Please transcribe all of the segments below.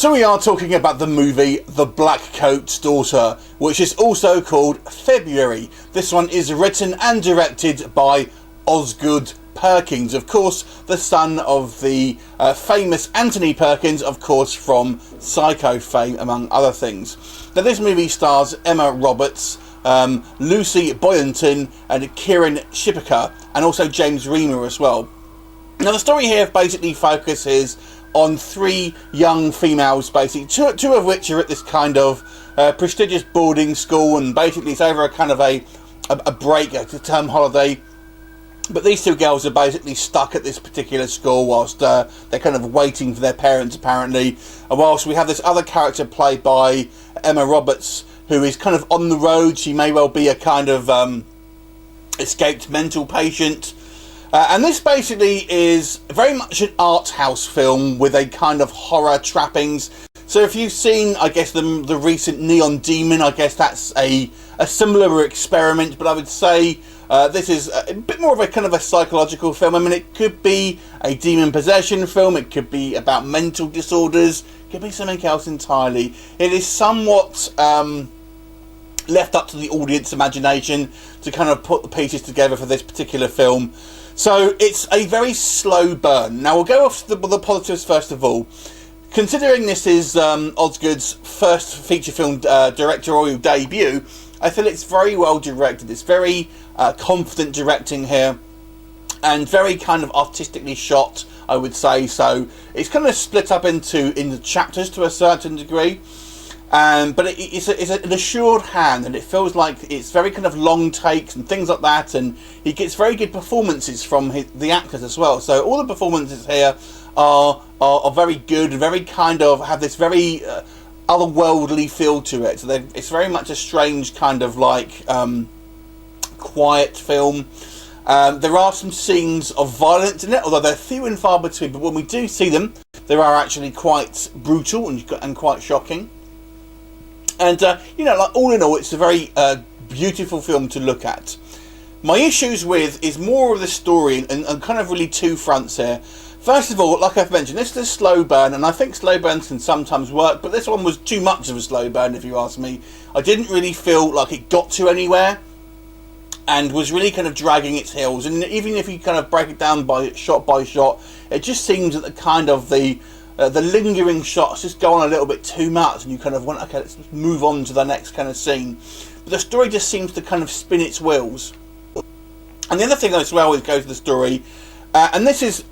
So we are talking about the movie The Blackcoat's Daughter, which is also called February. This one is written and directed by Osgood Perkins, of course, the son of the famous Anthony Perkins, of course, from Psycho fame, among other things. Now, this movie stars Emma Roberts, Lucy Boynton, and Kieran Shipaka, and also James Remar as well. Now, the story here basically focuses on three young females, basically, two of which are at this kind of prestigious boarding school, and basically it's over a kind of a break, a term holiday. But these two girls are basically stuck at this particular school whilst they're kind of waiting for their parents, apparently. And whilst we have this other character played by Emma Roberts, who is kind of on the road. She may well be a kind of escaped mental patient. And this basically is very much an art house film with a kind of horror trappings. So if you've seen, I guess, the recent Neon Demon, I guess that's a similar experiment. But I would say this is a bit more of a kind of a psychological film. I mean, it could be a demon possession film. It could be about mental disorders. It could be something else entirely. It is somewhat left up to the audience imagination to kind of put the pieces together for this particular film. So it's a very slow burn. Now we'll go off to the positives first of all. Considering this is Osgood's first feature film directorial debut, I feel it's very well directed. It's very confident directing here, and very kind of artistically shot, I would say. So it's kind of split up into chapters to a certain degree. But it's an assured hand, and it feels like it's very kind of long takes and things like that, and he gets very good performances from the actors as well. So all the performances here are very good, very kind of have this very otherworldly feel to it. So it's very much a strange kind of like quiet film. There are some scenes of violence in it, although they're few and far between, but when we do see them, they are actually quite brutal and quite shocking. And, like all in all, it's a very beautiful film to look at. My issues with is more of the story and kind of really two fronts here. First of all, like I've mentioned, this is a slow burn, and I think slow burns can sometimes work, but this one was too much of a slow burn, if you ask me. I didn't really feel like it got to anywhere, and was really kind of dragging its heels. And even if you kind of break it down by shot, it just seems that the lingering shots just go on a little bit too much, and you kind of want, okay, let's move on to the next kind of scene. But the story just seems to kind of spin its wheels. And the other thing as well is goes to the story, and this is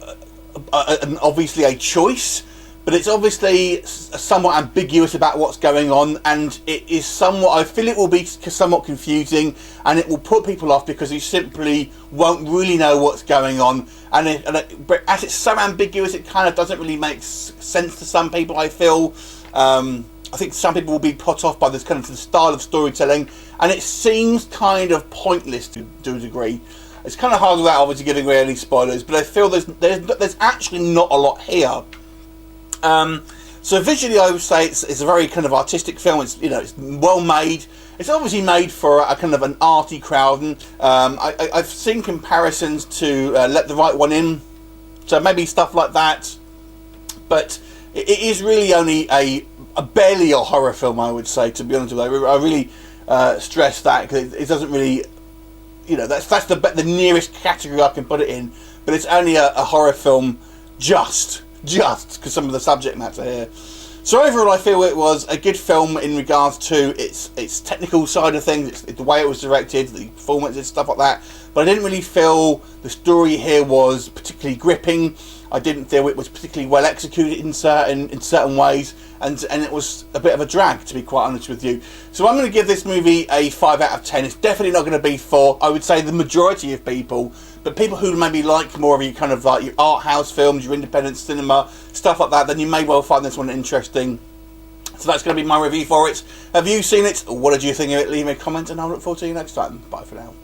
obviously a choice, but it's obviously somewhat ambiguous about what's going on, and it is somewhat, I feel it will be somewhat confusing, and it will put people off because you simply won't really know what's going on, but as it's so ambiguous, it kind of doesn't really make sense to some people, I feel. I think some people will be put off by this kind of style of storytelling, and it seems kind of pointless to a degree. It's kind of hard without obviously giving away any spoilers, but I feel there's actually not a lot here. So visually, I would say it's a very kind of artistic film. It's well made. It's obviously made for a kind of an arty crowd, and I've seen comparisons to Let the Right One In, so maybe stuff like that. But it is really only a barely a horror film, I would say, to be honest with you. I really stress that because it doesn't really, that's the nearest category I can put it in. But it's only a horror film just because some of the subject matter here. So overall, I feel it was a good film in regards to its technical side of things, the way it was directed, the performances, stuff like that. But I didn't really feel the story here was particularly gripping. I didn't feel it was particularly well executed in certain ways, and it was a bit of a drag, to be quite honest with you. So I'm going to give this movie a 5 out of 10. It's definitely not going to be for, I would say, the majority of people, but people who maybe like more of your kind of like your art house films, your independent cinema, stuff like that, then you may well find this one interesting. So that's going to be my review for it. Have you seen it? What did you think of it? Leave me a comment, and I'll look forward to you next time. Bye for now.